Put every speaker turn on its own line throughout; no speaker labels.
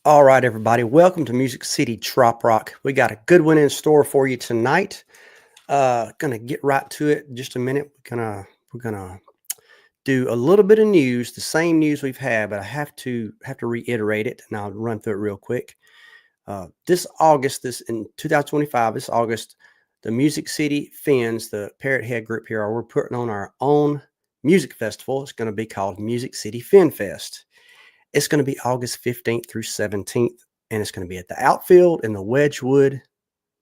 All right, everybody. Welcome to Music City Trop Rock. We got a good one in store for you tonight. Gonna get right to it in just a minute. We're gonna do a little bit of news, the same news we've had, but I have to reiterate it, and I'll run through it real quick. This August, this in 2025, this August, the Music City Fins, the Parrot Head group here, we're putting on our own music festival. It's going to be called Music City Fin Fest. It's going to be August 15th through 17th, and it's going to be at the outfield in the Wedgewood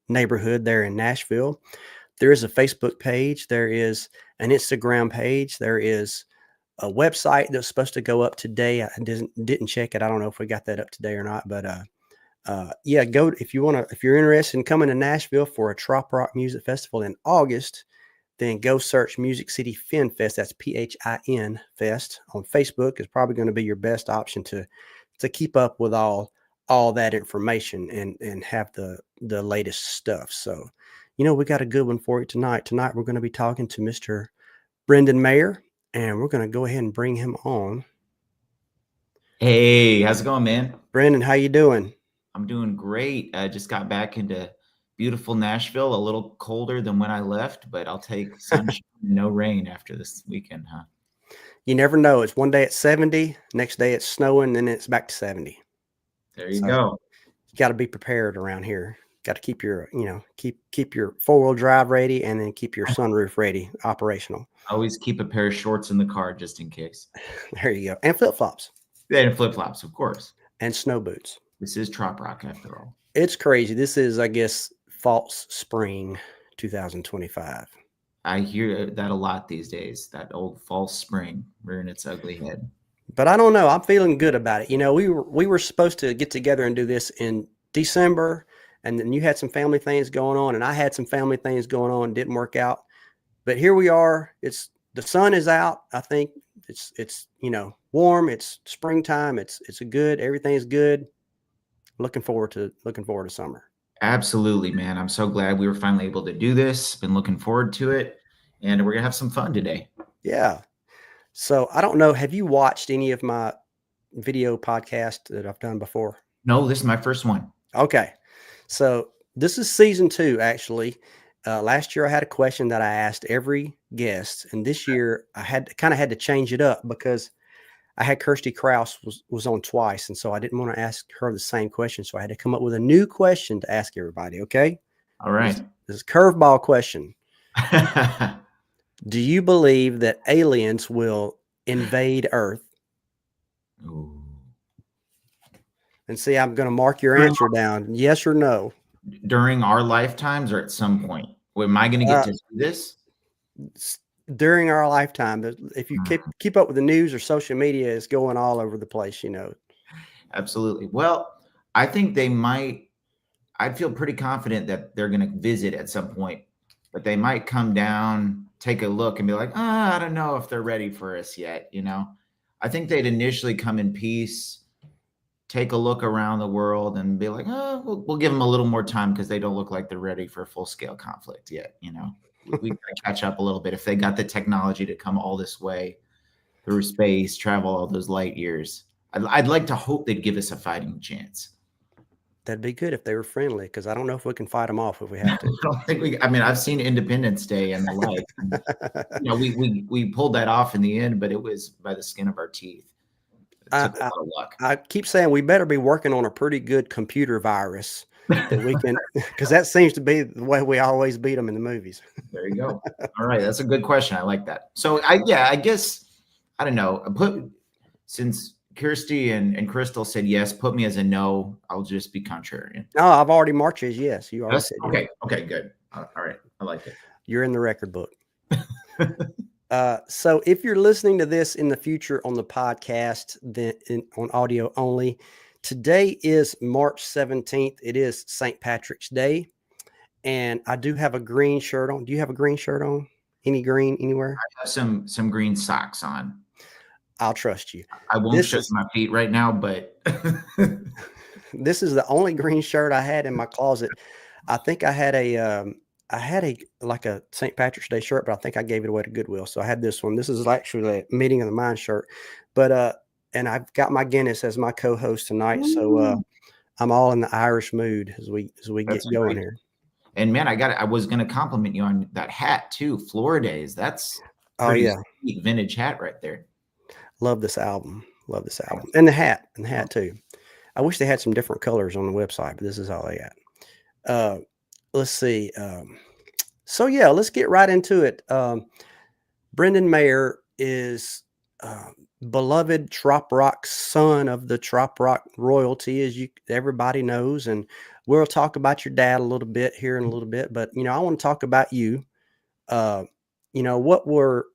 neighborhood there in Nashville. There is a Facebook page, there is an Instagram page, there is a website that's supposed to go up today. I didn't check it. I don't know if we got that up today or not, but yeah, go if you're interested in coming to Nashville for a Trop Rock Music Festival in August, then go search Music City Fin Fest. That's PHIN Fest on Facebook. Is probably going to be your best option to keep up with all that information and have the latest stuff. So, we got a good one for you tonight. Tonight we're going to be talking to Mr. Brendan Mayer, and we're going to go ahead and bring him on.
Hey, how's it going, man?
Brendan, how you doing?
I'm doing great. I just got back into beautiful Nashville, a little colder than when I left, but I'll take sunshine and no rain after this weekend, huh?
You never know. It's one day it's 70, next day it's snowing, then it's back to 70.
There you go.
You got to be prepared around here. Got to keep your, keep your 4-wheel drive ready, and then keep your sunroof ready, operational.
Always keep a pair of shorts in the car just in case.
There you go. And flip-flops.
And flip-flops, of course.
And snow boots.
This is Trop Rock after all.
It's crazy. This is, I guess, false spring 2025.
I hear that a lot these days, that old false spring rearing its ugly head.
But I don't know. I'm feeling good about it. We were supposed to get together and do this in December, and then you had some family things going on, and I had some family things going on. Didn't work out. But here we are. The sun is out. I think it's warm. It's springtime. It's good. Everything's good. Looking forward to summer.
Absolutely, man. I'm so glad we were finally able to do this. Been looking forward to it, and we're gonna have some fun today.
Yeah. So I don't know. Have you watched any of my video podcast that I've done before?
No, this is my first one.
Okay. So this is season 2, actually. Last year I had a question that I asked every guest, and this year I had to change it up because I had Kirsty Krause was on twice, and so I didn't want to ask her the same question. So I had to come up with a new question to ask everybody. Okay.
All right.
This is a curveball question. Do you believe that aliens will invade Earth?
Ooh.
And see, I'm going to mark your answer down. Yes or no?
During our lifetimes or at some point? Am I going to get to see this?
During our lifetime. If you keep up with the news or social media, it's going all over the place,
Absolutely. Well, I think they might. I'd feel pretty confident that they're going to visit at some point, but they might come down, take a look, and be like, I don't know if they're ready for us yet. I think they'd initially come in peace, take a look around the world, and be like, we'll give them a little more time because they don't look like they're ready for full-scale conflict yet. We got to catch up a little bit. If they got the technology to come all this way through space, travel all those light years, I'd like to hope they'd give us a fighting chance.
That'd be good if they were friendly, because I don't know if we can fight them off if we have to.
I don't think I've seen Independence Day and the like. And, we pulled that off in the end, but it was by the skin of our teeth. It took a lot of luck.
I keep saying we better be working on a pretty good computer virus that we can, because that seems to be the way we always beat them in the movies.
There you go. All right, that's a good question. I like that. So I guess I don't know. Since Kirsty and Crystal said yes, put me as a no. I'll just be contrarian.
No, I've already marked you as yes. You already said
okay. Yes. Okay, good. All right, I like it.
You're in the record book. So if you're listening to this in the future on the podcast, then on audio only, today is March 17th. It is St. Patrick's Day, and I do have a green shirt on. Do you have a green shirt on? Any green anywhere?
I have some green socks on.
I'll trust you.
I won't show my feet right now, but
this is the only green shirt I had in my closet. I think I had a like a St. Patrick's Day shirt, but I think I gave it away to Goodwill. So I had this one. This is actually a Meeting of the Mind shirt, but and I've got my Guinness as my co-host tonight. So I'm all in the Irish mood as we
That's
get
a
going
great.
here.
And man, I was gonna compliment you on that hat too, Floridays. That's
Oh
pretty
yeah,
sweet vintage hat right there.
love this album. Love this album,
Nice.
and the
Oh,
hat too. I wish they had some different colors on the website, but this is all they got. Uh, let's see. So yeah, let's get right into it. Brendan Mayer is beloved trop rock son of the trop rock royalty, as you everybody knows, and we'll talk about your dad a little bit here in a little bit. But I want to talk about you. Uh, what were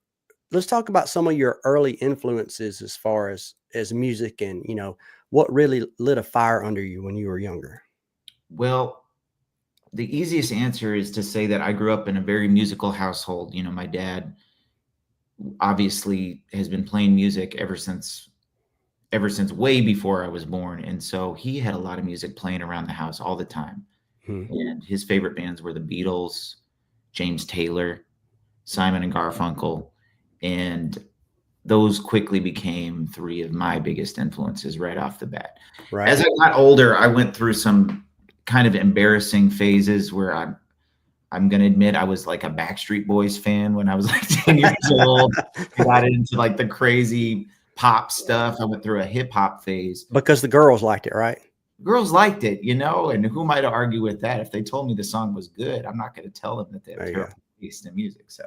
let's talk about some of your early influences as far as music, and what really lit a fire under you when you were younger.
well, the easiest answer is to say that I grew up in a very musical household. My dad obviously has been playing music ever since way before I was born, and so he had a lot of music playing around the house all the time.
Hmm.
And his favorite bands were the Beatles, James Taylor, Simon and Garfunkel, and those quickly became three of my biggest influences right off the bat.
Right.
As I got older, I went through some kind of embarrassing phases where I'm gonna admit I was like a Backstreet Boys fan when I was like 10 years old. I got into like the crazy pop stuff. I went through a hip hop phase.
Because the girls liked it, right?
Girls liked it, and who am I to argue with that? If they told me the song was good, I'm not going to tell them that they have
There you go.
terrible taste in music. So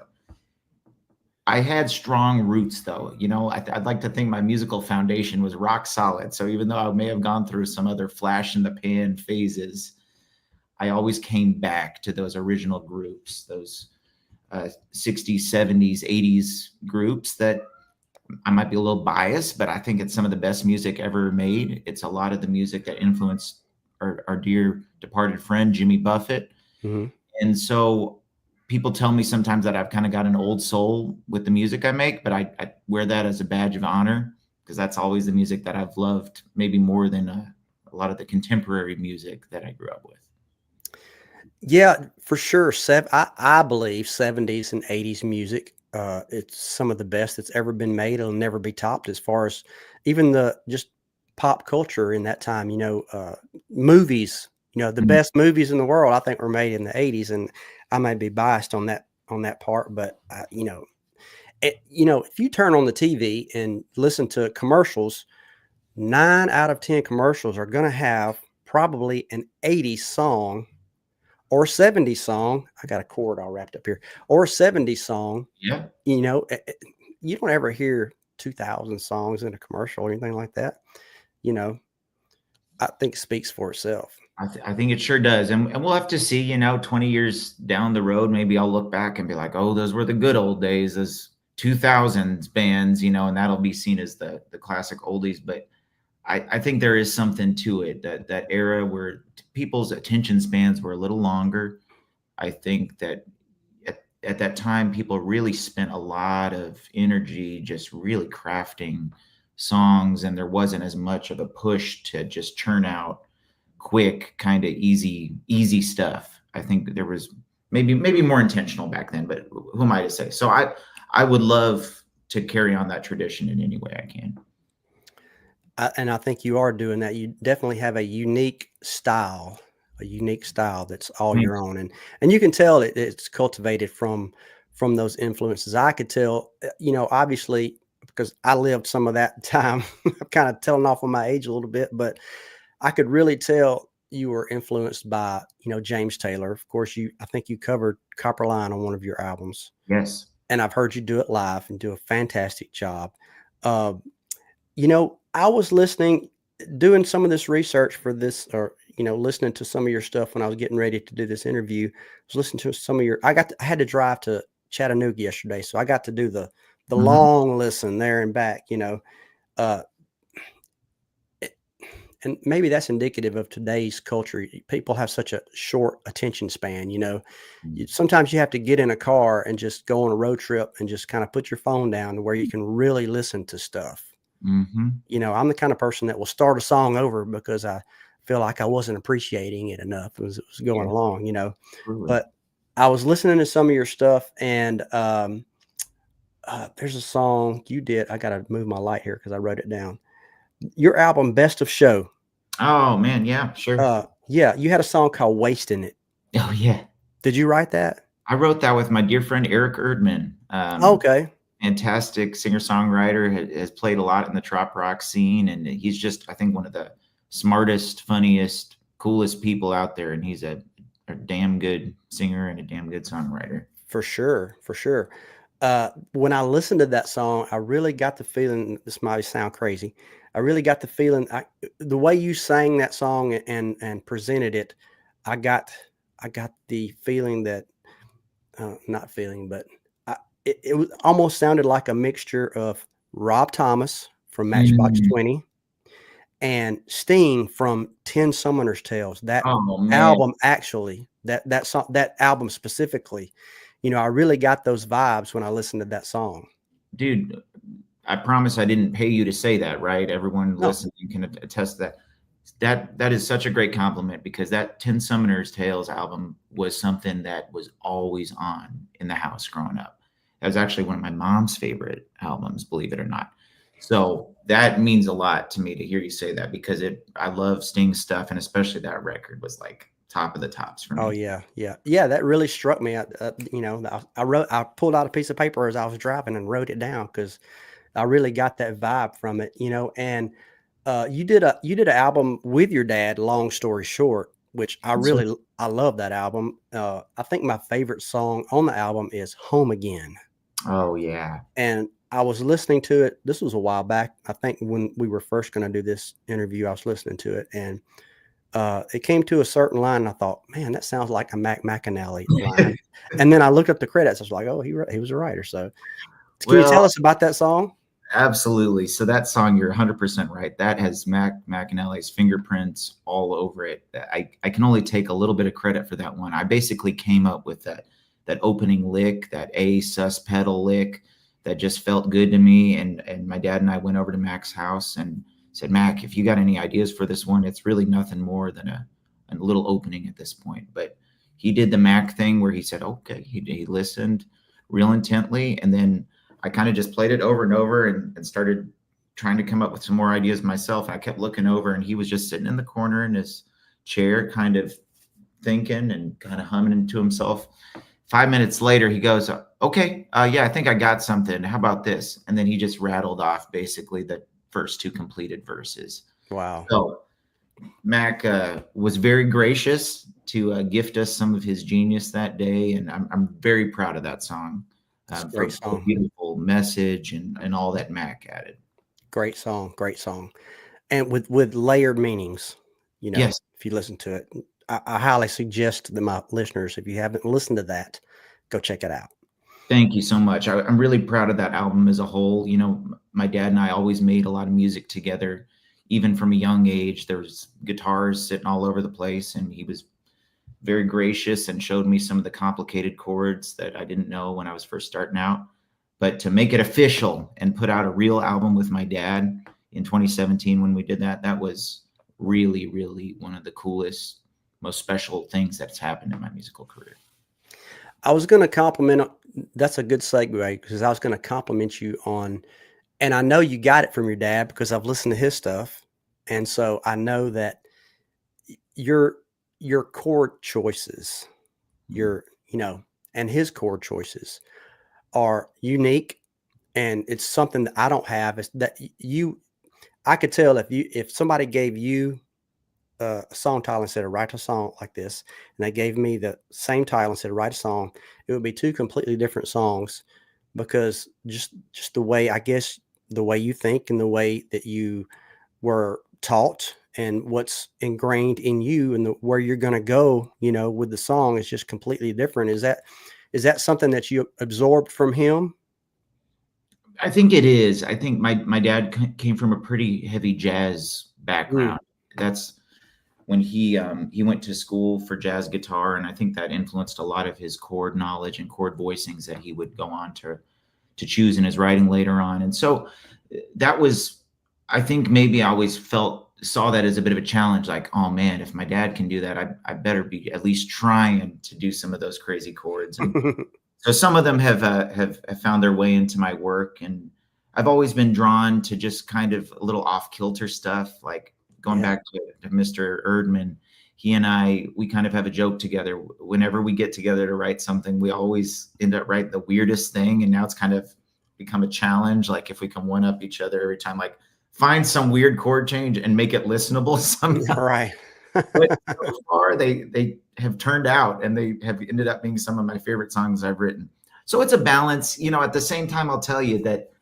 I had strong roots, though. I'd like to think my musical foundation was rock solid. So even though I may have gone through some other flash in the pan phases, I always came back to those original groups, those 60s, 70s, 80s groups that I might be a little biased, but I think it's some of the best music ever made. It's a lot of the music that influenced our dear departed friend, Jimmy Buffett.
Hmm.
And so people tell me sometimes that I've kind of got an old soul with the music I make, but I wear that as a badge of honor because that's always the music that I've loved, maybe more than a lot of the contemporary music that I grew up with.
Yeah, for sure. I believe 70s and 80s music. It's some of the best that's ever been made. It'll never be topped as far as even the just pop culture in that time. Movies. The
Mhm.
best movies in the world, I think, were made in the 80s, and I may be biased on that part, but if you turn on the TV and listen to commercials, 9 out of 10 commercials are going to have probably an 80s song or 70s song. I got a cord all wrapped up here, or a 70s song.
Yeah.
You don't ever hear 2000 songs in a commercial or anything like that. You know, I think it speaks for itself.
I think it sure does. And we'll have to see, 20 years down the road, maybe I'll look back and be like, oh, those were the good old days, those 2000s bands, and that'll be seen as the classic oldies. But I think there is something to it, that era where people's attention spans were a little longer. I think that at that time, people really spent a lot of energy just really crafting songs, and there wasn't as much of a push to just churn out quick, kind of easy stuff. I think there was maybe more intentional back then, but who am I to say? So I would love to carry on that tradition in any way I can.
And I think you are doing that. You definitely have a unique style that's all your
Thanks.
own, and you can tell it's cultivated from those influences. I could tell, obviously, because I lived some of that time. I'm kind of telling off on my age a little bit, but I could really tell you were influenced by, James Taylor. Of course, I think you covered Copper Line on one of your albums,
Yes.
and I've heard you do it live and do a fantastic job. Uh, I was doing some of this research for this, or listening to some of your stuff when I was getting ready to do this interview. I was listening to some of I had to drive to Chattanooga yesterday, so I got to do the
Mhm.
long listen there and back. Uh, and maybe that's indicative of today's culture. People have such a short attention span. Sometimes you have to get in a car and just go on a road trip and just kind of put your phone down to where you can really listen to stuff.
Mhm.
I'm the kind of person that will start a song over because I feel like I wasn't appreciating it enough as it was going
Yeah,
along.
truly.
But I was listening to some of your stuff, and there's a song you did. I got to move my light here because I wrote it down. Your album, Best of Show.
Oh man, yeah, sure.
Yeah, you had a song called "Wasting It."
Oh yeah.
Did you write that?
I wrote that with my dear friend Eric Erdman.
Okay,
Fantastic singer-songwriter, has played a lot in the trop rock scene, and he's just, I think, one of the smartest, funniest, coolest people out there, and he's a damn good singer and a damn good songwriter.
for sure, for sure. When I listened to that song, I really got the feeling. This might sound crazy. I really got the feeling. The way you sang that song and presented it, I got I got the feeling that not feeling, but it was almost sounded like a mixture of Rob Thomas from Matchbox
Mm.
20 and Sting from 10 Summoner's Tales. That
Oh man,
album actually, that song, that album specifically, I really got those vibes when I listened to that song.
dude, I promise I didn't pay you to say that, right? Everyone
No.
listening can attest to that. That is such a great compliment, because that 10 Summoner's Tales album was something that was always on in the house growing up. That was actually one of my mom's favorite albums, believe it or not. So that means a lot to me to hear you say that, because I love Sting stuff, and especially that record was like top of the tops for
Oh
me.
yeah, yeah, yeah. That really struck me. I pulled out a piece of paper as I was driving and wrote it down because I really got that vibe from it. And you did an album with your dad. Long story short, which
So,
I love that album. I think my favorite song on the album is "Home Again,"
oh yeah.
and I was listening to it. This was a while back. I think when we were first going to do this interview, I was listening to it, and it came to a certain line. And I thought, man, that sounds like a Mac McAnally line. And then I looked up the credits. I was like, oh, he was a writer. So, can you
Well,
tell us about that song?
absolutely. So that song, you're 100% right. That has Mac McAnally's fingerprints all over it. I can only take a little bit of credit for that one. I basically came up with that opening lick, that A sus pedal lick that just felt good to me. And my dad and I went over to Mac's house and said, Mac, if you got any ideas for this one, it's really nothing more than a little opening at this point. But he did the Mac thing where he said, okay, he listened real intently, and then I kind of just played it over and over, and started trying to come up with some more ideas myself. I kept looking over, and he was just sitting in the corner in his chair, kind of thinking and kind of humming to himself. 5 minutes later, he goes, okay, yeah, I think I got something. How about this? And then he just rattled off basically the first two completed verses.
Wow.
So Mac was very gracious to gift us some of his genius that day, and I'm very proud of that song,
It's a great
for the
song.
beautiful message and all that Mac added.
Great song. Great song. And with layered meanings,
Yes,
if you listen to it, I highly suggest that my listeners, if you haven't listened to that, go check it out.
thank you so much. I'm really proud of that album as a whole. My dad and I always made a lot of music together, even from a young age. There was guitars sitting all over the place, and he was very gracious and showed me some of the complicated chords that I didn't know when I was first starting out. But to make it official and put out a real album with my dad in 2017 when we did that, that was really, really one of the coolest, most special things that's happened in my musical career.
I was going to compliment. That's a good segue because I was going to compliment you on, and I know you got it from your dad because I've listened to his stuff, and so I know that your your chord choices, your and his chord choices are unique, and it's something that I don't have. Is that you? I could tell if somebody gave you a song title and said write a song like this, and they gave me the same title and said write a song, it would be two completely different songs because just the way I guess the way you think and the way that you were taught and what's ingrained in you and where you're going to go, with the song is just completely different. Is that something that you absorbed from him?
I think it is. I think my dad came from a pretty heavy jazz
Mm.
background. That's when he went to school for jazz guitar, and I think that influenced a lot of his chord knowledge and chord voicings that he would go on to choose in his writing later on. And so that was, I think maybe I always saw that as a bit of a challenge. Like, oh man, if my dad can do that, I better be at least trying to do some of those crazy chords. And so some of them have found their way into my work, and I've always been drawn to just kind of a little off kilter stuff, like going back to Mr. Erdman, he and we kind of have a joke together. Whenever we get together to write something, we always end up writing the weirdest thing. And now it's kind of become a challenge. Like if we can one up each other every time, like find some weird chord change and make it listenable somehow.
Right.
But so far they have turned out, and they have ended up being some of my favorite songs I've written. So it's a balance, at the same time, I'll tell you that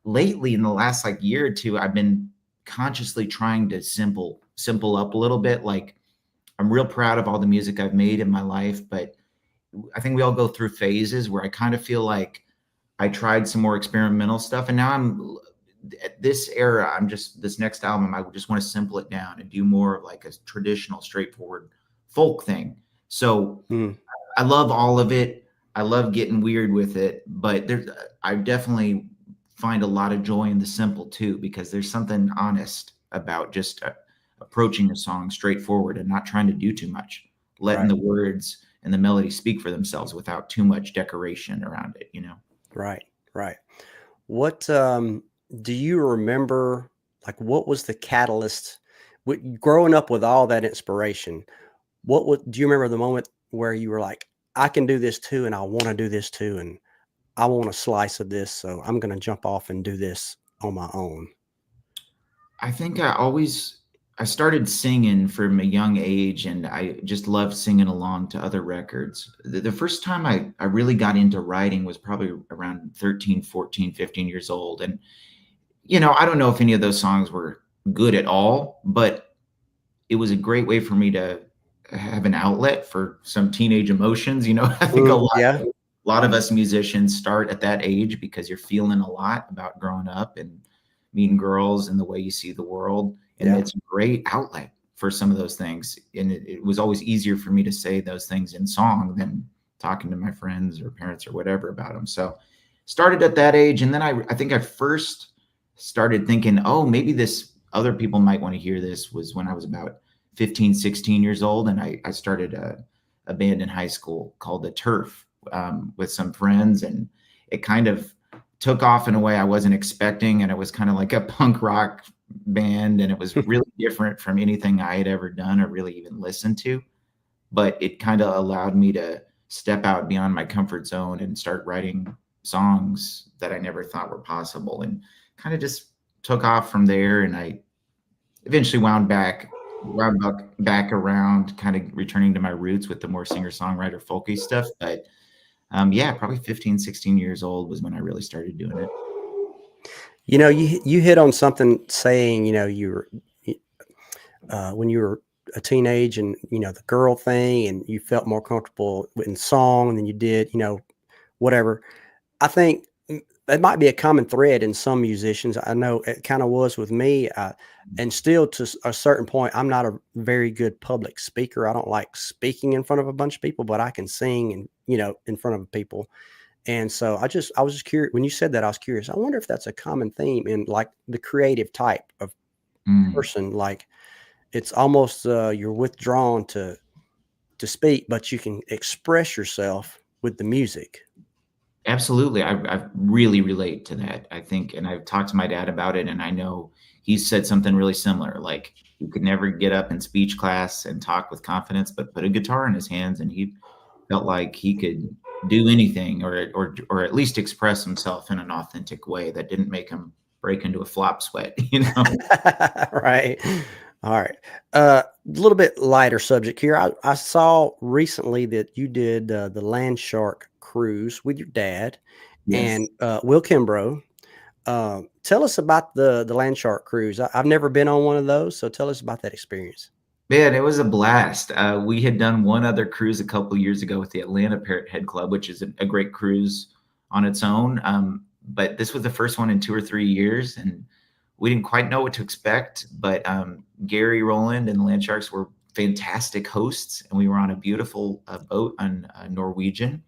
lately in the last like year or two, I've been consciously trying to simple up a little bit. Like I'm real proud of all the music I've made in my life, but I think we all go through phases where I kind of feel like I tried some more experimental stuff, and now I'm at this era. This next album, I just want to simple it down and do more of like a traditional, straightforward folk thing. So I love all of it. I love getting weird with it, but I definitely find a lot of joy in the simple too, because there's something honest about just approaching a song straightforward and not trying to do too much, letting the words and the melody speak for themselves without too much decoration around it,
Right. What do you remember? Like, what was the catalyst? Growing up with all that inspiration, do you remember the moment where you were like, I can do this too, and I want to do this too, and I want a slice of this, so I'm going to jump off and do this on my own?
I think I started singing from a young age, and I just loved singing along to other records. The first time I really got into writing was probably around 13, 14, 15 years old. And, I don't know if any of those songs were good at all, but it was a great way for me to have an outlet for some teenage emotions. I think a lot of us musicians start at that age because you're feeling a lot about growing up and meeting girls and the way you see the world. And it's a great outlet for some of those things. And it was always easier for me to say those things in song than talking to my friends or parents or whatever about them. So started at that age. And then I think I first started thinking, oh, maybe this other people might want to hear this, was when I was about 15, 16 years old. And I started a band in high school called the Turf with some friends. And it kind of took off in a way I wasn't expecting. And it was kind of like a punk rock band, and it was really different from anything I had ever done or really even listened to. But it kind of allowed me to step out beyond my comfort zone and start writing songs that I never thought were possible, and kind of just took off from there. And I eventually wound back around, kind of returning to my roots with the more singer-songwriter folky stuff. But probably 15, 16 years old was when I really started doing it.
You hit on something, saying, you were when you were a teenage, and, the girl thing, and you felt more comfortable in song than you did, whatever. I think that might be a common thread in some musicians. I know it kind of was with me. And still, to a certain point, I'm not a very good public speaker. I don't like speaking in front of a bunch of people, but I can sing and, in front of people. And so I was just curious when you said that. I was curious. I wonder if that's a common theme in like the creative type of person. Like it's almost you're withdrawn to speak, but you can express yourself with the music.
Absolutely. I really relate to that, I think. And I've talked to my dad about it, and I know he's said something really similar. Like he could never get up in speech class and talk with confidence, but put a guitar in his hands, and he felt like he could do anything, or at least express himself in an authentic way that didn't make him break into a flop sweat,
Right. All right. A little bit lighter subject here. I saw recently that you did the Land Shark cruise with your dad and Will Kimbrough. Tell us about the Land Shark cruise. I've never been on one of those, so tell us about that experience.
Man, it was a blast. We had done one other cruise a couple of years ago with the Atlanta Parrot Head Club, which is a great cruise on its own. But this was the first one in 2 or 3 years, and we didn't quite know what to expect. But Gary Rowland and the Land Sharks were fantastic hosts, and we were on a beautiful boat on Norwegian.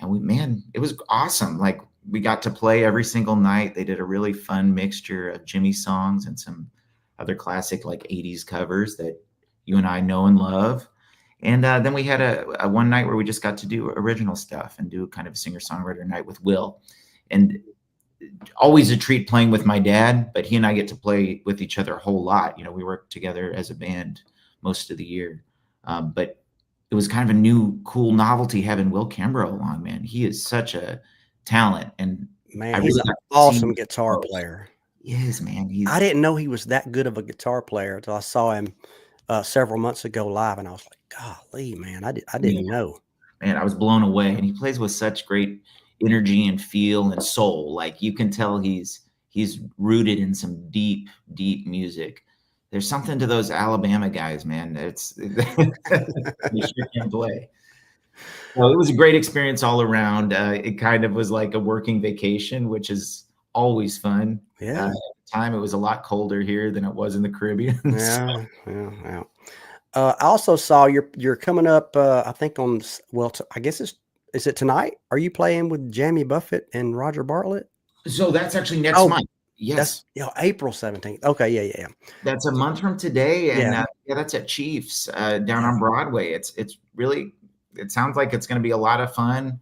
And it was awesome. Like we got to play every single night. They did a really fun mixture of Jimmy songs and some other classic like 80s covers that you and I know and love. And then we had a one night where we just got to do original stuff and do kind of a singer-songwriter night with Will. And always a treat playing with my dad, but he and I get to play with each other a whole lot. You know, we work together as a band most of the year. But it was kind of a new, cool novelty having Will Kimbrough along, man. He is such a talent, and I
Man, he's
really
an
got to see him
awesome
up
guitar
close.
player.
He is, man.
I
He's
didn't know he was that good of a guitar player until I saw him several months ago live, and I was like, "Golly, man, I
yeah,
didn't know."
man, I was blown away. And he plays with such great energy and feel and soul. Like you can tell he's rooted in some deep, deep music. There's something to those Alabama guys, man. It's they sure can play. Well, it was a great experience all around. It kind of was like a working vacation, which is always fun. At
Yeah,
the time, it was a lot colder here than it was in the Caribbean. So
yeah, yeah, yeah. I also saw you're coming up. I think on I guess is it tonight? Are you playing with Jamie Buffett and Roger Bartlett?
that's actually next
Oh,
month.
that's
Yes.
April 17th. Okay, yeah, yeah,
That's a month from today, and,
yeah.
yeah, that's at Chiefs, down
Yeah.
on Broadway. It's really it sounds like it's gonna be a lot of fun.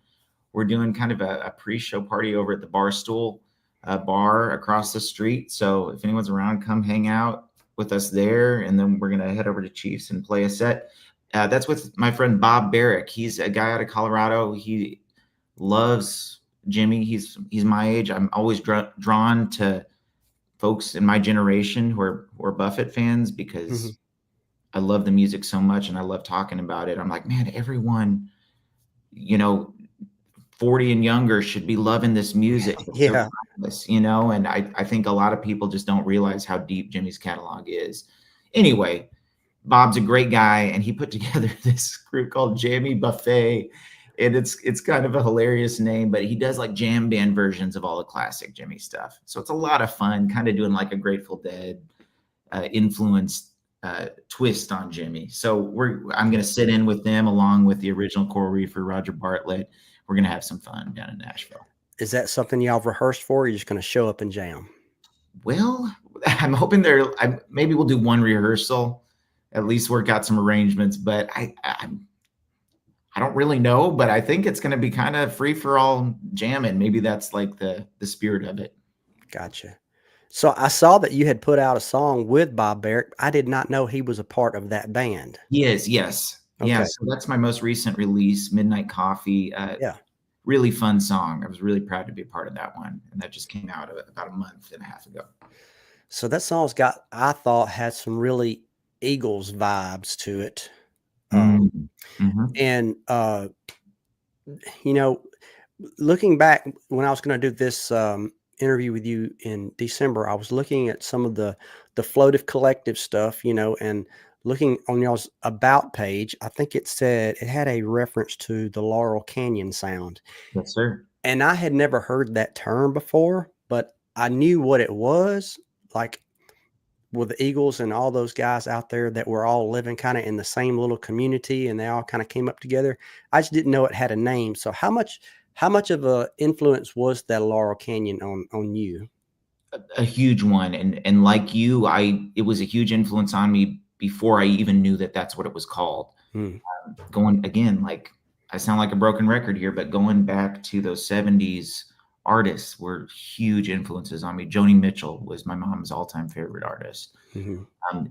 We're doing kind of a pre-show party over at the Barstool, bar across the street, so if anyone's around, come hang out with us there, and then we're gonna head over to Chiefs and play a set. That's with my friend Bob Barrick. He's a guy out of Colorado. He loves Jimmy. He's my age. I'm always drawn to folks in my generation who are Buffett fans
Mhm.
because I love the music so much and I love talking about it. I'm like, man, everyone, you know, 40 and younger should be loving this music. It's so
Yeah.
timeless, and I think a lot of people just don't realize how deep Jimmy's catalog is. Anyway, Bob's a great guy, and he put together this group called Jammy Buffet, and it's kind of a hilarious name, but he does like jam band versions of all the classic Jimmy stuff. So it's a lot of fun, kind of doing like a Grateful Dead influenced twist on Jimmy. So I'm going to sit in with them along with the original Coral Reefer, Roger Bartlett. We're going to have some fun down in Nashville.
Is that something y'all have rehearsed for? Or you're just gonna show up and jam?
Well, I'm hoping maybe we'll do one rehearsal, at least work out some arrangements. But I don't really know. But I think it's going to be kind of free for all jamming. Maybe that's like the spirit of it.
Gotcha. So I saw that you had put out a song with Bob Barrett. I did not know he was a part of that band.
He is, yes, yeah.
Okay.
So that's my most recent release, Midnight Coffee.
Yeah.
Really fun song. I was really proud to be a part of that one, and that just came out about a month and a half ago.
So that song's I thought had some really Eagles vibes to it.
Mm. Mhm.
And you know, looking back when I was going to do this interview with you in December, I was looking at some of the Floative Collective stuff, and looking on y'all's about page. I think it said it had a reference to the Laurel Canyon sound,
Yes, sir.
and I had never heard that term before, but I knew what it was, like with the Eagles and all those guys out there that were all living kind of in the same little community, and they all kind of came up together. I just didn't know it had a name. So how much of a influence was that Laurel Canyon on you?
A huge one, and like you, it was a huge influence on me before I even knew that that's what it was called.
Hmm.
Going again, like I sound like a broken record here, but going back to those 70s artists were huge influences on me. Joni Mitchell was my mom's all-time favorite artist.
Hmm.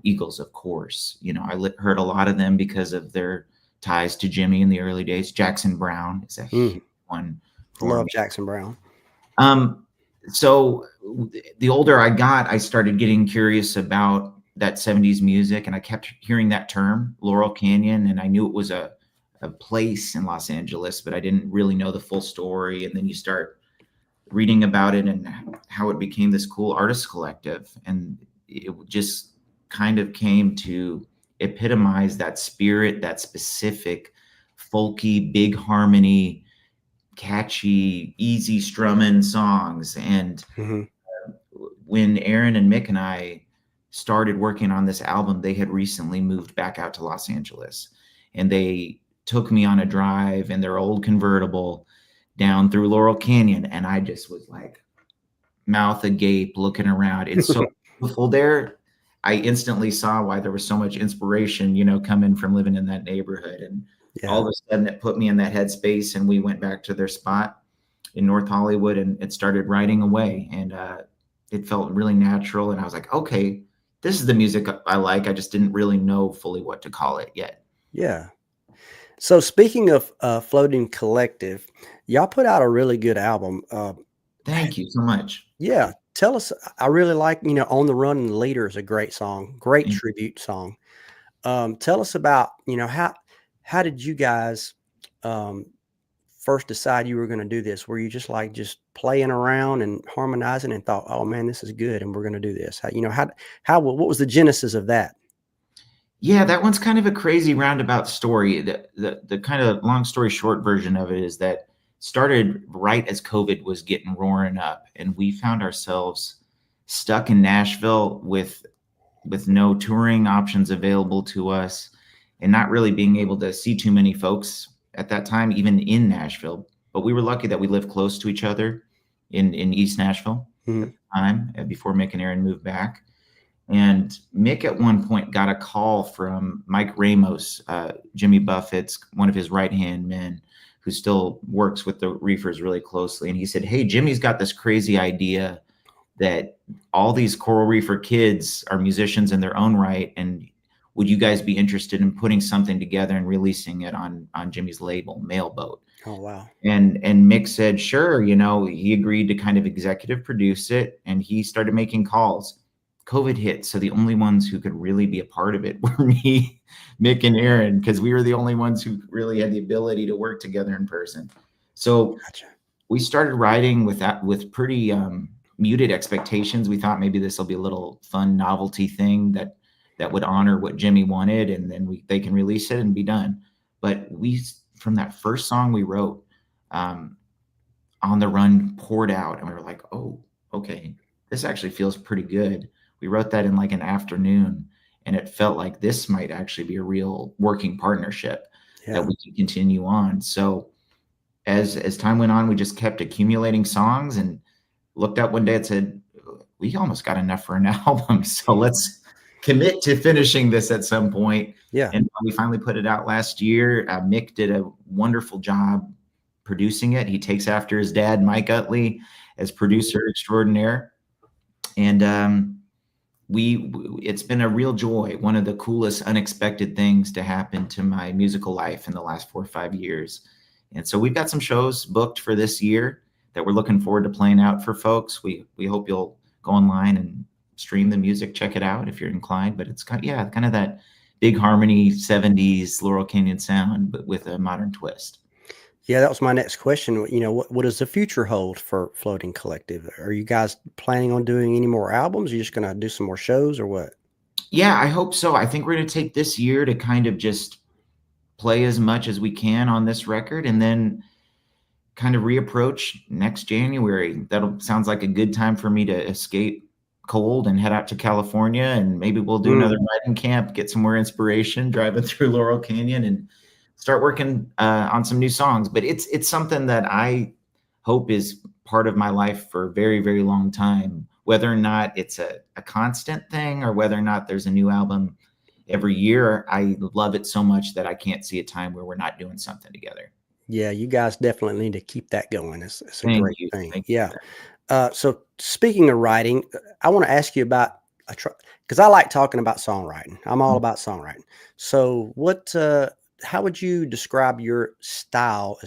Eagles, of course. I heard a lot of them because of their ties to Jimmy in the early days. Jackson Brown is a huge one for
Love
me.
Jackson Brown.
So the older I got, I started getting curious about that 70s music, and I kept hearing that term, Laurel Canyon, and I knew it was a place in Los Angeles, but I didn't really know the full story. And then you start reading about it and how it became this cool artist collective, and it just kind of came to epitomize that spirit, that specific folky, big harmony, catchy, easy strumming songs. And
Hmm.
when Aaron and Mick and I started working on this album, they had recently moved back out to Los Angeles, and they took me on a drive in their old convertible down through Laurel Canyon, and I just was like mouth agape looking around. It's so beautiful there. I instantly saw why there was so much inspiration, coming from living in that neighborhood. And all
Yeah.
of a sudden it put me in that headspace, and we went back to their spot. in North Hollywood, and it started writing away, and it felt really natural. And I was like, okay, this is the music I like. I just didn't really know fully what to call it yet.
Yeah. So speaking of Floating Collective, y'all put out a really good album.
Thank you so much.
Yeah, tell us. I really like, "On the Run" and "Leader" is a great song, great
Thank-
tribute song. Tell us about, how did you guys um, first decide you were going to do this? Were you just playing around and harmonizing and thought, "Oh man, this is good, and we're going to do this"? What was the genesis of that?
Yeah, that one's kind of a crazy roundabout story. The kind of long story short version of it is that started right as COVID was getting roaring up, and we found ourselves stuck in Nashville with no touring options available to us, and not really being able to see too many folks at that time, even in Nashville. But we were lucky that we lived close to each other in East Nashville at
Mhm.
the time, before Mick and Aaron moved back. And Mick at one point got a call from Mike Ramos, Jimmy Buffett's one of his right hand men, who still works with the Reefers really closely. And he said, "Hey, Jimmy's got this crazy idea that all these Coral Reefer kids are musicians in their own right, and would you guys be interested in putting something together and releasing it on Jimmy's label, Mailboat?"
Oh wow.
And Mick said, "Sure." He agreed to kind of executive produce it, and he started making calls. COVID hit, so the only ones who could really be a part of it were me, Mick, and Aaron, because we were the only ones who really had the ability to work together in person. So
Gotcha.
we started writing with pretty muted expectations. We thought maybe this will be a little fun novelty thing that would honor what Jimmy wanted, and then they can release it and be done. But from that first song we wrote, On the Run poured out, and we were like, oh, okay, this actually feels pretty good. We wrote that in like an afternoon, and it felt like this might actually be a real working partnership that
Yeah.
we can continue on. So as time went on, we just kept accumulating songs and looked up one day and said, we almost got enough for an album. So let's commit to finishing this at some point.
Yeah.
And we finally put it out last year. Mick did a wonderful job producing it. He takes after his dad, Mike Utley, as producer extraordinaire. And it's been a real joy. One of the coolest, unexpected things to happen to my musical life in the last 4 or 5 years. And so we've got some shows booked for this year that we're looking forward to playing out for folks. We hope you'll go online and stream the music, check it out if you're inclined. But it's kind of that big harmony 70s Laurel Canyon sound, but with a modern twist.
Yeah, that was my next question. What does the future hold for Floating Collective? Are you guys planning on doing any more albums? Are you just going to do some more shows or what?
Yeah, I hope so. I think we're going to take this year to kind of just play as much as we can on this record, and then kind of reapproach next January. Sounds like a good time for me to escape cold and head out to California, and maybe we'll do another writing camp, get some more inspiration, driving through Laurel Canyon, and start working on some new songs. But it's something that I hope is part of my life for a very, very long time, whether or not it's a constant thing or whether or not there's a new album every year. I love it so much that I can't see a time where we're not doing something together.
Yeah, you guys definitely need to keep that going. It's a
Thank
great
you.
thing.
Thank
Yeah.
you.
So speaking of writing, I want to ask you about because I like talking about songwriting. I'm all about songwriting. So how would you describe your style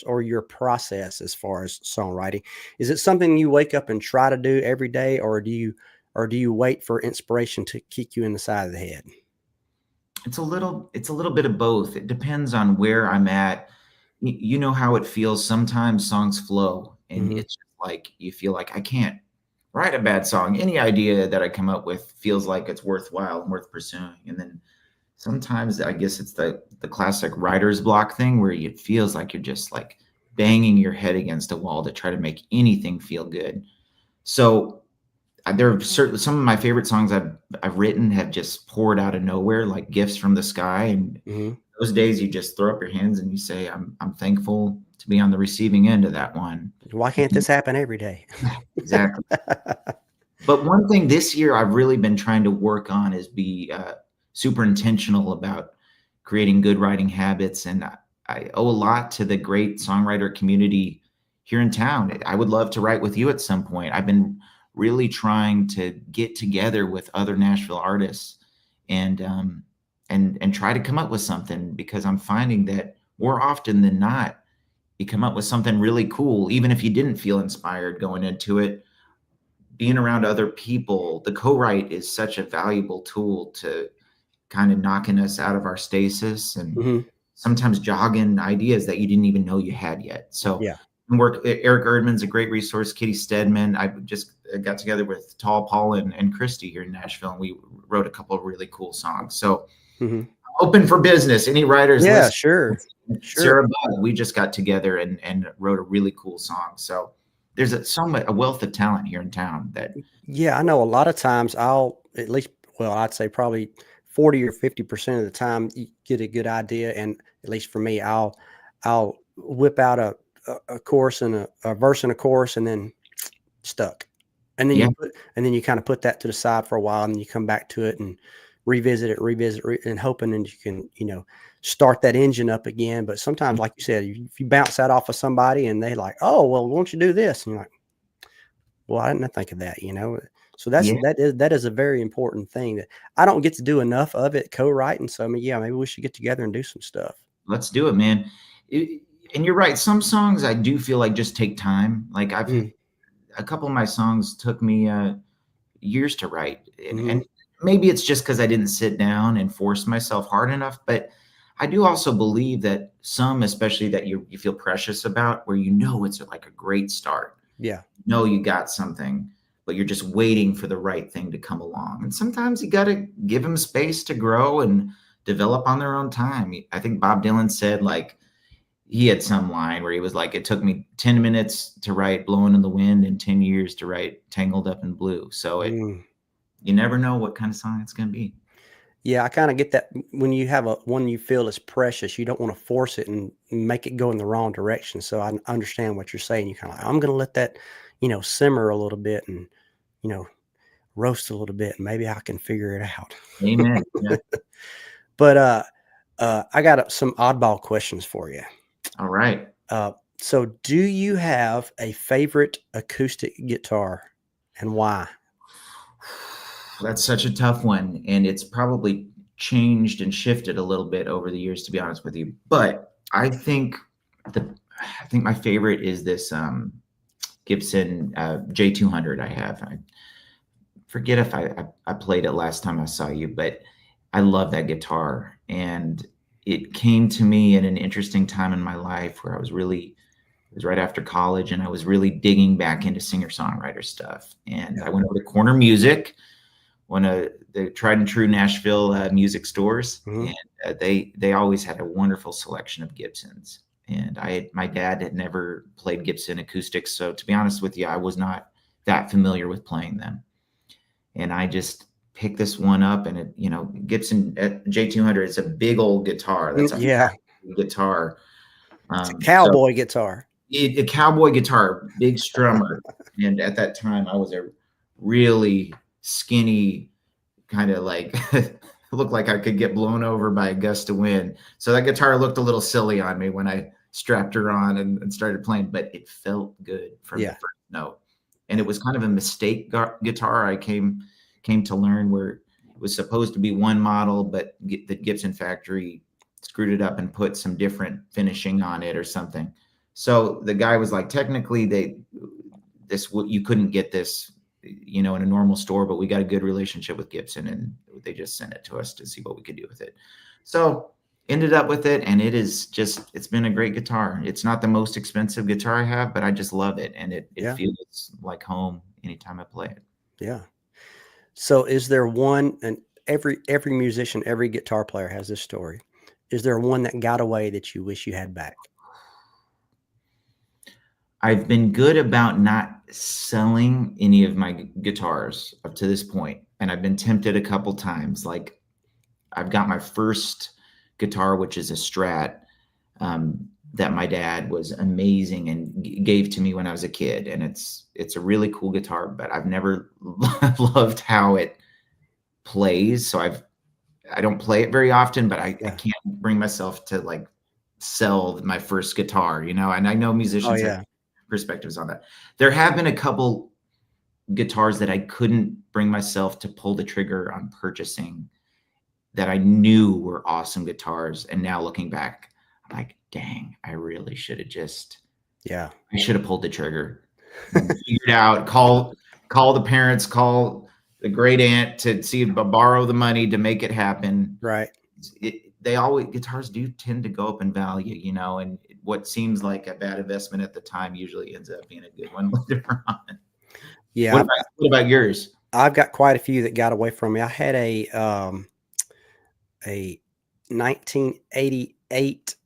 or your process as far as songwriting? Is it something you wake up and try to do every day, or do you wait for inspiration to kick you in the side of the head?
It's a little bit of both. It depends on where I'm at. You know how it feels. Sometimes songs flow, and
Hmm.
it's just like you feel like I can't write a bad song. Any idea that I come up with feels like it's worthwhile and worth pursuing. And then sometimes I guess it's the classic writer's block thing where it feels like you're just like banging your head against a wall to try to make anything feel good. So there are certainly some of my favorite songs I've written have just poured out of nowhere like gifts from the sky. And
Hmm.
those days you just throw up your hands and you say, I'm thankful to be on the receiving end of that one.
Why can't this happen every day?
Exactly. But one thing this year I've really been trying to work on is be super intentional about creating good writing habits. And I owe a lot to the great songwriter community here in town. I would love to write with you at some point. I've been really trying to get together with other Nashville artists and and try to come up with something, because I'm finding that more often than not, you come up with something really cool, even if you didn't feel inspired going into it. Being around other people, the co-write is such a valuable tool to kind of knocking us out of our stasis and
Mhm.
sometimes jogging ideas that you didn't even know you had yet. So
Yeah.
Eric Erdman's a great resource. Kitty Stedman. I just got together with Tall Paul and Christy here in Nashville, and we wrote a couple of really cool songs. So
Mhm.
open for business. Any writers
Yeah,
listening?
sure. Sure.
Sarah Bud, we just got together and wrote a really cool song. So there's a wealth of talent here in town that
Yeah, I know a lot of times I'll at least, well, I'd say probably 40 or 50% of the time you get a good idea. And at least for me, I'll whip out a chorus and a verse and a chorus and then stuck.
yeah,
And then you kind of put that to the side for a while and you come back to it and and hoping that you can, start that engine up again. But sometimes, like you said, if you bounce that off of somebody and they like, oh, well, won't you do this? And you're like, well, I didn't think of that. So
yeah.
that is a very important thing that I don't get to do enough of it, co-writing. So I mean, yeah, maybe we should get together and do some stuff.
Let's do it, man. And you're right. Some songs I do feel like just take time. Like
Mm,
a couple of my songs took me years to write,
mhm.
and maybe it's just because I didn't sit down and force myself hard enough. But I do also believe that some, especially that you feel precious about, where it's like a great start.
Yeah,
You got something, but you're just waiting for the right thing to come along. And sometimes you got to give them space to grow and develop on their own time. I think Bob Dylan said, like, he had some line where he was like, it took me 10 minutes to write Blowing in the Wind and 10 years to write Tangled Up in Blue. So
mm.
you never know what kind of song it's going to be.
Yeah, I kinda get that when you have a one you feel is precious, you don't wanna force it and make it go in the wrong direction, so I understand what you're saying. You kinda like, "I'm gonna let that, simmer a little bit and, you know, roast a little bit, and maybe I can figure it out."
Amen. Yeah.
But, I got, some oddball questions for you.
All right.
So do you have a favorite acoustic guitar, and why?
That's such a tough one. And it's probably changed and shifted a little bit over the years, to be honest with you. But the, I think my favorite is this Gibson J200 I have. I forget if I played it last time I saw you, but I love that guitar. And it came to me at an interesting time in my life where it was right after college, and I was really digging back into singer-songwriter stuff. And
Yeah.
I went over to Corner Music, one of the tried and true Nashville music stores,
Mhm.
and they always had a wonderful selection of Gibsons. And my dad had never played Gibson acoustics, so to be honest with you, I was not that familiar with playing them. And I just picked this one up, and Gibson J200. It's a big old guitar.
Mm,
That's a
yeah,
massive guitar.
it's a
So
cowboy guitar.
a cowboy guitar, big strummer. And at that time, I was a really skinny, kind of like looked like I could get blown over by a gust of wind. So that guitar looked a little silly on me when I strapped her on and started playing, but it felt good from the
Yeah,
first note. And it was kind of a mistake guitar. I came to learn where it was supposed to be one model, but the Gibson factory screwed it up and put some different finishing on it or something. So the guy was like, technically, you couldn't get this, in a normal store, but we got a good relationship with Gibson, and they just sent it to us to see what we could do with it. So ended up with it, and it's been a great guitar. It's not the most expensive guitar I have, but I just love it, and it
yeah,
feels like home anytime I play it.
yeah. So is there one, and every musician, every guitar player has this story. Is there one that got away that you wish you had back?
I've been good about not selling any of my guitars up to this point, and I've been tempted a couple times. Like, I've got my first guitar, which is a Strat, that my dad was amazing and gave to me when I was a kid, and it's a really cool guitar. But I've never loved how it plays, so I don't play it very often. But I
Yeah.
can't bring myself to like sell my first guitar, and I know
Oh,
musicians have
yeah.
perspectives on that. There have been a couple guitars that I couldn't bring myself to pull the trigger on purchasing that I knew were awesome guitars. And now looking back, I'm like, dang, I really should have I should have pulled the trigger, figured out, call the parents, call the great aunt to see if borrow the money to make it happen.
Right.
Guitars do tend to go up in value, you know, and what seems like a bad investment at the time usually ends up being a good one later on.
Yeah.
What about yours?
I've got quite a few that got away from me. I had a 1988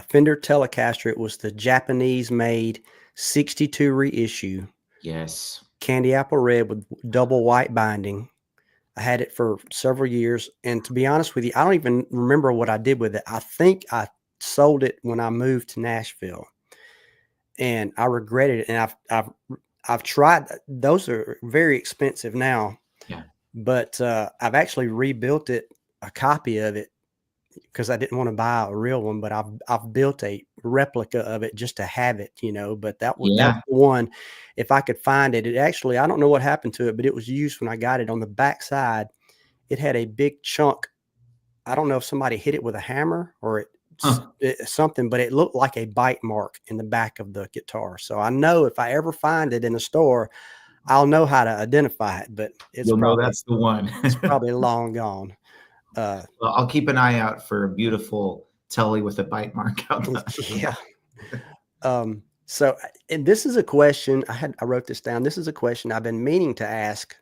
Fender Telecaster. It was the Japanese-made 62 reissue.
Yes.
Candy apple red with double white binding. I had it for several years, and to be honest with you, I don't even remember what I did with it. I think I sold it when I moved to Nashville, and I regretted it. And I've tried. Those are very expensive now.
Yeah.
But I've actually rebuilt it, a copy of it, because I didn't want to buy a real one. But I've built a replica of it just to have it, you know. But that was the one. If I could find it, actually, I don't know what happened to it, but it was used when I got it. On the back side, it had a big chunk. I don't know if somebody hit it with a hammer or something, but it looked like a bite mark in the back of the guitar. So I know if I ever find it in a store, I'll know how to identify it. But
you'll know that's the one.
It's probably long gone.
Well, I'll keep an eye out for a beautiful Telly with a bite mark out there.
Yeah. So, and this is a question I wrote this down. This is a question I've been meaning to ask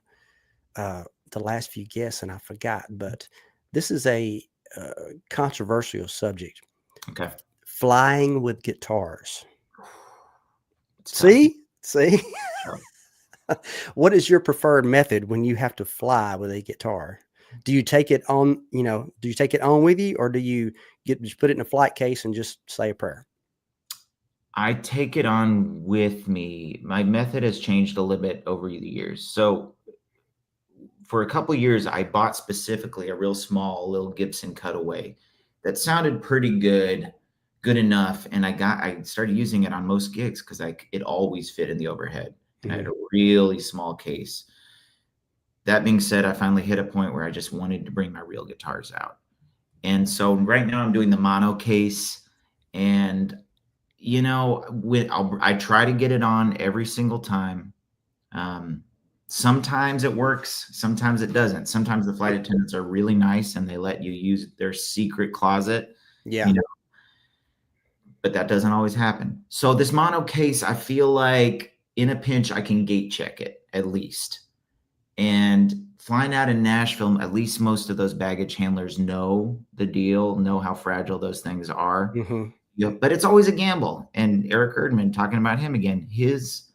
the last few guests, and I forgot. But this is a controversial subject.
Okay.
Flying with guitars. See. What is your preferred method when you have to fly with a guitar? Do you take it on? Do you take it on with you, or do you just put it in a flight case and just say a prayer?
I take it on with me. My method has changed a little bit over the years. So for a couple of years, I bought specifically a real small little Gibson cutaway that sounded pretty good enough. And I started using it on most gigs because it always fit in the overhead. And I had a really small case. That being said, I finally hit a point where I just wanted to bring my real guitars out. And so right now I'm doing the mono case, and I try to get it on every single time. Sometimes it works, sometimes it doesn't. Sometimes the flight attendants are really nice and they let you use their secret closet.
Yeah.
But that doesn't always happen. So this mono case, I feel like in a pinch, I can gate check it at least. And flying out in Nashville, at least most of those baggage handlers know the deal, know how fragile those things are.
Mm-hmm.
Yeah, but it's always a gamble. And Eric Erdman, talking about him again, his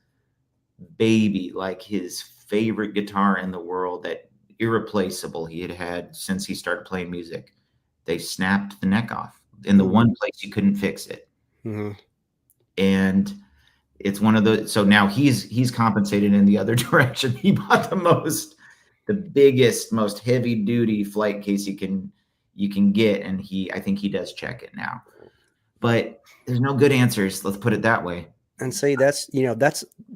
baby, like his favorite guitar in the world, that irreplaceable he had since he started playing music, they snapped the neck off in the one place you couldn't fix it.
Mm-hmm.
And it's one of the, so now he's compensated in the other direction. He bought the biggest, most heavy duty flight case you can get. And I think he does check it now. But there's no good answers. Let's put it that way.
And see, that's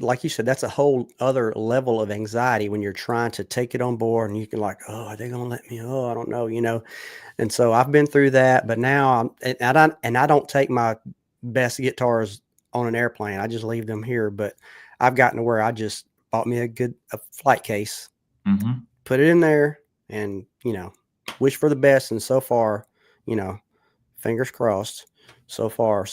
like you said, that's a whole other level of anxiety when you're trying to take it on board, and you can like, oh, are they going to let me? Oh, I don't know, And so I've been through that, but now I don't take my best guitars on an airplane. I just leave them here. But I've gotten to where I just bought me a flight case, put it in there, and wish for the best. And so far, fingers crossed. So far, I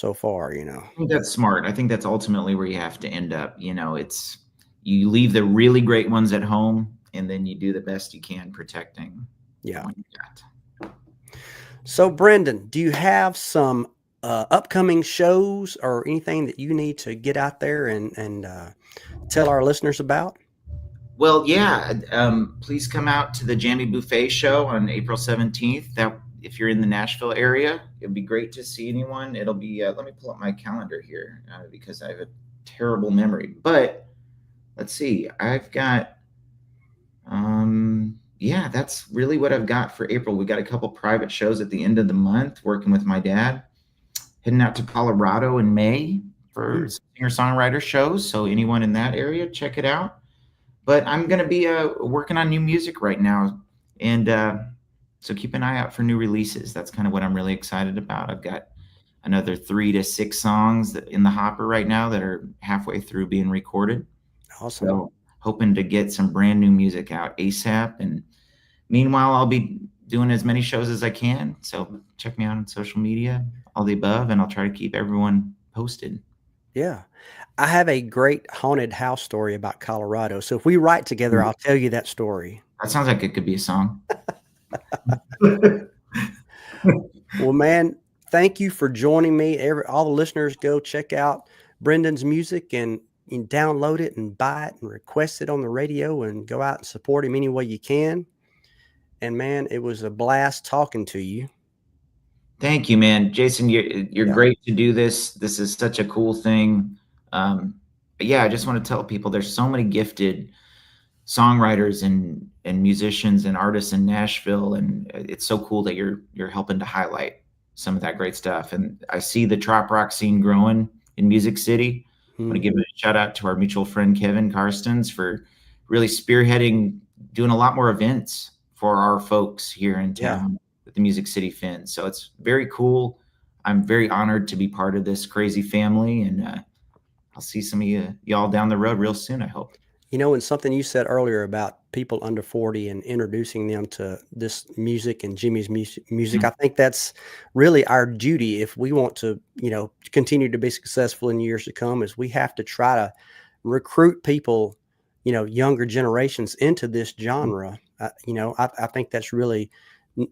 think
that's smart. I think that's ultimately where you have to end up. It's you leave the really great ones at home, and then you do the best you can protecting.
Yeah. So, Brendan, do you have some upcoming shows or anything that you need to get out there and tell our listeners about?
Well, yeah. Please come out to the Jammy Buffet show on April 17th. If you're in the Nashville area, it'd be great to see anyone. It'll be, let me pull up my calendar here because I have a terrible memory. But let's see, I've got, that's really what I've got for April. We got a couple private shows at the end of the month working with my dad. heading out to Colorado in May for
Mm,
singer-songwriter shows. So anyone in that area, check it out. But I'm going to be working on new music right now, and so keep an eye out for new releases. That's kind of what I'm really excited about. I've got another 3 to 6 songs in the hopper right now that are halfway through being recorded.
awesome.
So hoping to get some brand new music out ASAP. And meanwhile, I'll be doing as many shows as I can. So check me out on social media, all the above, and I'll try to keep everyone posted.
Yeah. I have a great haunted house story about Colorado. So if we write together,
Ooh,
I'll tell you that story.
that sounds like it could be a song.
Well, man, thank you for joining me. All the listeners, go check out Brendan's music and download it and buy it and request it on the radio and go out and support him any way you can. And man, it was a blast talking to you.
Thank you, man. Jason, you're
Yeah.
great to do this. This is such a cool thing. But yeah, I just want to tell people there's so many gifted songwriters and musicians and artists in Nashville, and it's so cool that you're helping to highlight some of that great stuff. And I see the trop rock scene growing in Music City. I want to
Hmm.
give a shout out to our mutual friend Kevin Karstens for really spearheading, doing a lot more events for our folks here in
Yeah.
town with the Music City Fin. So it's very cool. I'm very honored to be part of this crazy family, and I'll see some of y'all down the road real soon, I hope.
And something you said earlier about people under 40 and introducing them to this music and Jimmy's music,
Mhm.
I think that's really our duty if we want to, continue to be successful in years to come, is we have to try to recruit people, younger generations into this genre. I think that's really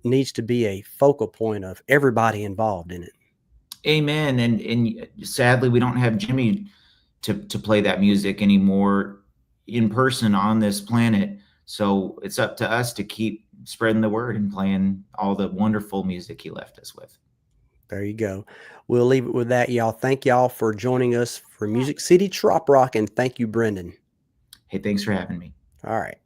needs to be a focal point of everybody involved in it.
Amen. And sadly, we don't have Jimmy to play that music anymore in person on this planet. So it's up to us to keep spreading the word and playing all the wonderful music he left us with.
There you go. We'll leave it with that, y'all. Thank y'all for joining us for Music City Trop Rock, and thank you, Brendan.
Hey, thanks for having me.
All right.